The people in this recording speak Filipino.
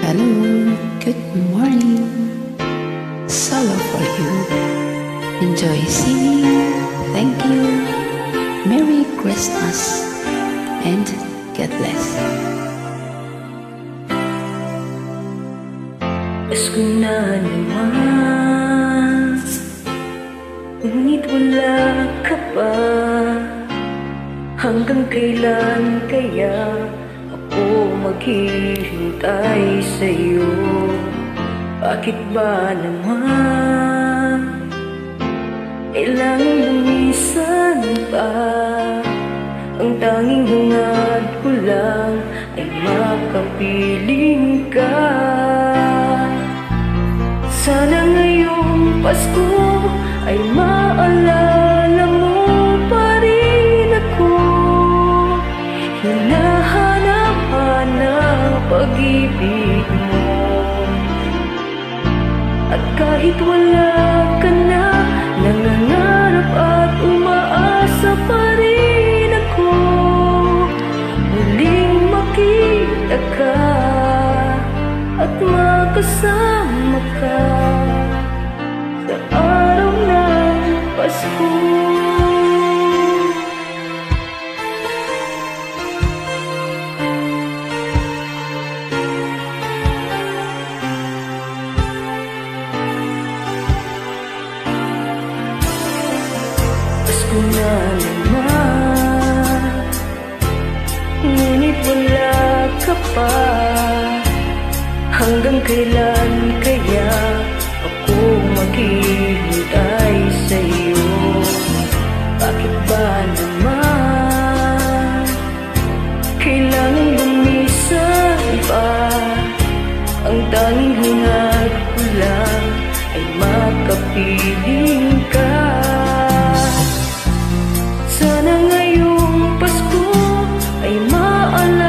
Hello, good morning. Solo for you. Enjoy singing. Thank you. Merry Christmas and God bless. Pasko na naman, ngunit wala ka pa. Hanggang kailan kaya ako maghihintay sa'yo? Bakit ba naman kailangan lumisan pa? Ang tanging hangad ko lang ay makapiling ka. Sana ngayong Pasko ay maalala mo pa rin ako. Hinahanap-hanap pag-ibig mo. At kahit wala ka na, nangangarap at umaasa pa rin ako. Muling makita ka at makasama ka sa araw ng Pasko. Pasko na naman, ngunit wala ka pa. Hanggang kailan kaya ako maghihintay sa'yo? Bakit ba naman kailangan lumisan pa? Ang tanging hangad ko lang ay makapiling ka. Sana ngayong Pasko ay maalala